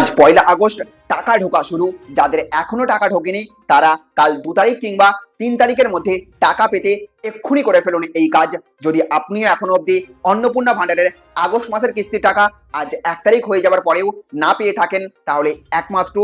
আজ 1 আগস্ট টাকা ঢোকা শুরু। যাদের এখনো টাকা ঢোকেনি তারা কাল 2 তারিখ কিংবা 3 তারিখের মধ্যে টাকা পেতে এক্ষুনি করে ফেলুন এই কাজ। যদি আপনিও এখনো অবধি অন্নপূর্ণা ভান্ডারের আগস্ট মাসের কিস্তির টাকা আজ 1 তারিখ হয়ে যাবার পরেও না পেয়ে থাকেন, তাহলে একমাত্র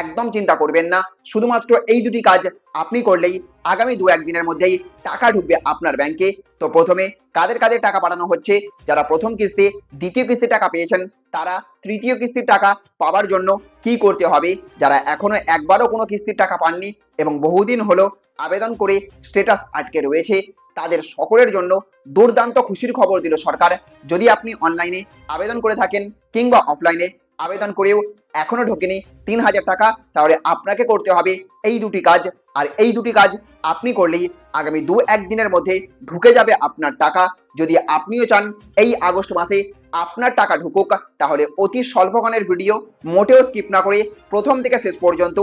একদম চিন্তা করবেন না। শুধুমাত্র এই দুটি কাজ আপনি করলেই আগামী 2-1 দিনের মধ্যেই টাকা ঢুকবে আপনার ব্যাংকে। তো প্রথমে কাদের কাদের টাকা পাঠানো হচ্ছে, যারা প্রথম কিস্তি দ্বিতীয় কিস্তির টাকা পেয়েছেন তারা তৃতীয় কিস্তির টাকা পাওয়ার জন্য কি করতে হবে, যারা এখনো একবারও কোনো কিস্তির টাকা পাননি এবং বহুদিন হলো আবেদন করে স্ট্যাটাস আটকে রয়েছে, তাদের সকলের জন্য দুর্দান্ত খুশির খবর দিল সরকার। যদি আপনি অনলাইনে আবেদন করে থাকেন কিংবা অফলাইনে আবেদন করেও এখনো ঢোকেনি 3,000 টাকা, তাহলে আপনাকে করতে হবে এই দুটি কাজ। আর এই দুটি কাজ আপনি করলেই আগামী 2-1 দিনের মধ্যে ঢুকে যাবে আপনার টাকা। যদি আপনিও চান এই আগস্ট মাসে আপনার টাকা ঢুকুক, তাহলে অতি স্বল্পক্ষণের ভিডিও মোটেও স্কিপ না করে প্রথম থেকে শেষ পর্যন্ত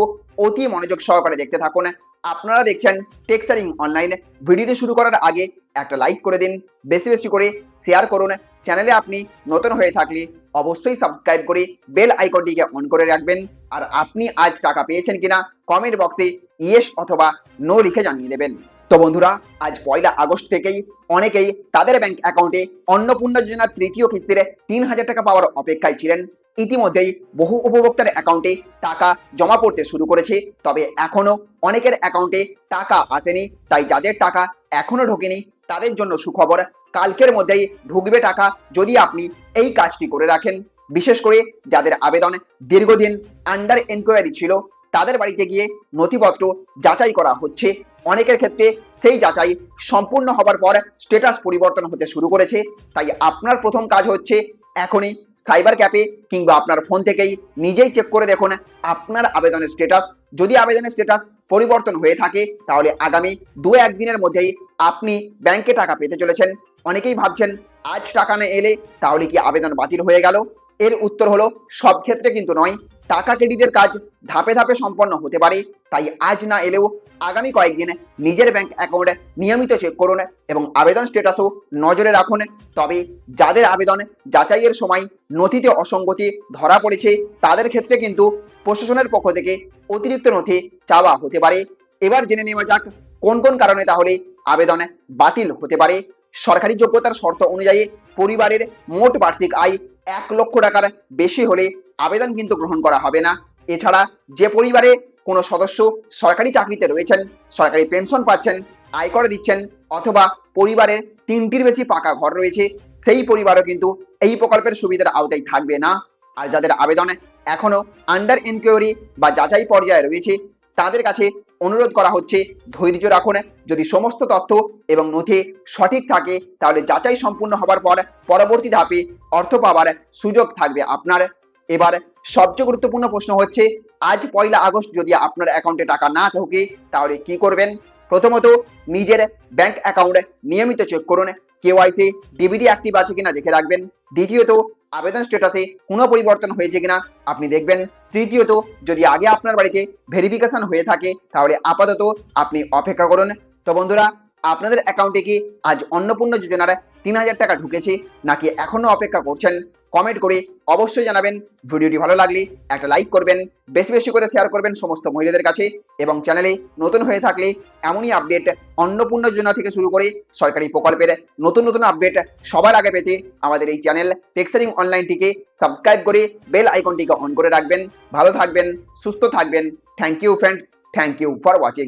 অতি মনোযোগ সহকারে দেখতে থাকুন। আপনারা দেখছেন টেক্সারিং অনলাইন। ভিডিওটি শুরু করার আগে একটা লাইক করে দিন, বেশি বেশি করে শেয়ার করুন। চ্যানেলে আপনি নতুন হয়ে থাকলে অবশ্যই সাবস্ক্রাইব করে বেল আইকনটিকে অন করে রাখবেন। আর আপনি আজ টাকা পেয়েছেন কিনা কমেন্ট বক্সে ইয়েস অথবা নো লিখে জানিয়ে দেবেন। তো বন্ধুরা, আজ 1 আগস্ট থেকেই অনেকেই তাদের ব্যাংক অ্যাকাউন্টে অন্নপূর্ণা যোজনার তৃতীয় কিস্তির 3,000 টাকা পাওয়ার অপেক্ষায় ছিলেন। ইতিমধ্যেই বহু উপভোক্তার অ্যাকাউন্টে টাকা জমা পড়তে শুরু করেছে, তবে এখনো অনেকের অ্যাকাউন্টে টাকা আসেনি। তাই যাদের টাকা এখনো ঢোকেনি তাদের জন্য সুখবর, কালকের মধ্যেই ঢুকবে টাকা যদি আপনি এই কাজটি করে রাখেন। বিশেষ করে যাদের আবেদন দীর্ঘদিন আন্ডার এনকোয়ারি ছিল, তাদের বাড়িতে গিয়ে নথিপত্র যাচাই করা হচ্ছে। অনেকের ক্ষেত্রে সেই যাচাই সম্পূর্ণ হবার পর স্ট্যাটাস পরিবর্তন হতে শুরু করেছে। তাই আপনার প্রথম কাজ হচ্ছে এখনই সাইবার ক্যাফে কিংবা আপনার ফোন থেকেই নিজেই চেক করে দেখুন আপনার আবেদনের স্ট্যাটাস। যদি আবেদনের স্ট্যাটাস পরিবর্তন হয়ে থাকে তাহলে আগামী 2-1 দিনের মধ্যেই আপনি ব্যাংকে টাকা পেতে চলেছেন। অনেকেই ভাবছেন আজ টাকা না এলে তাহলে কি আবেদন বাতিল হয়ে গেল? এর উত্তর হলো সব ক্ষেত্রে কিন্তু নয়। টাকা ক্রেডিটের কাজ ধাপে ধাপে সম্পন্ন হতে পারে। তাই আজ না এলেও আগামী কয়েকদিন নিজের ব্যাংক অ্যাকাউন্ট নিয়মিত চেক করুন এবং আবেদন স্ট্যাটাসও নজরে রাখুন। তবে যাদের আবেদন যাচাইয়ের সময় নথিতে অসঙ্গতি ধরা পড়েছে তাদের ক্ষেত্রে কিন্তু প্রশাসনের পক্ষ থেকে অতিরিক্ত নথি চাওয়া হতে পারে। এবার জেনে নেওয়া যাক কোন কোন কারণে তাহলে আবেদন বাতিল হতে পারে। সরকারি যোগ্যতার শর্ত অনুযায়ী পরিবারের মোট বার্ষিক আয় 1 লক্ষ টাকার বেশি হলে আবেদন কিন্তু গ্রহণ করা হবে না। এছাড়া যে পরিবারে কোনো সদস্য সরকারি চাকরিতে রয়েছেন, সরকারি পেনশন পাচ্ছেন, আয়কর দিচ্ছেন অথবা পরিবারের 3টির বেশি পাকা ঘর রয়েছে, সেই পরিবারও কিন্তু এই প্রকল্পের সুবিধার আওতায় থাকবে না। আর যাদের আবেদন এখনো আন্ডার এনকোয়ারি বা যাচাই পর্যায়ে রয়েছে তাদের কাছে অনুরোধ করা হচ্ছে ধৈর্য রাখুন। যদি সমস্ত তথ্য এবং নথি সঠিক থাকে তাহলে যাচাই সম্পূর্ণ হবার পর পরবর্তী ধাপে অর্থ পাওয়ার সুযোগ থাকবে আপনার। এবার সবচেয়ে গুরুত্বপূর্ণ প্রশ্ন হচ্ছে আজ 1 আগস্ট যদি আপনার অ্যাকাউন্টে টাকা না ঢোকে তাহলে কি করবেন? প্রথমত নিজের ব্যাংক অ্যাকাউন্ট নিয়মিত চেক করুন, কেওয়াইসি ডিবিটি অ্যাক্টিভ আছে কিনা দেখে রাখবেন। দ্বিতীয়ত আবেদন স্ট্যাটাসে কোনো পরিবর্তন হয়েছে কিনা আপনি দেখবেন। তৃতীয়ত যদি আগে আপনার বাড়িতে ভেরিফিকেশন হয়ে থাকে তাহলে আপাতত আপনি অপেক্ষা করুন। তো বন্ধুরা, আপনাদের অ্যাকাউন্টে কি আজ অন্নপূর্ণা যোজনার 3,000 টাকা ঢুকেছে নাকি এখনো অপেক্ষা করছেন? কমেন্ট করে অবশ্যই জানাবেন। ভিডিওটি ভালো লাগলে একটা লাইক করবেন, বেশি বেশি করে শেয়ার করবেন সমস্ত মহিলাদের কাছে এবং চ্যানেলে নতুন হয়ে থাকলে এমনই আপডেট অন্নপূর্ণা যোজনা থেকে শুরু করে সরকারি প্রকল্পের নতুন নতুন আপডেট সবার আগে পেতে আমাদের এই চ্যানেল টেক্সারিং অনলাইনটিকে সাবস্ক্রাইব করে বেল আইকনটিকে অন করে রাখবেন। ভালো থাকবেন, সুস্থ থাকবেন। Thank you friends, thank you for watching.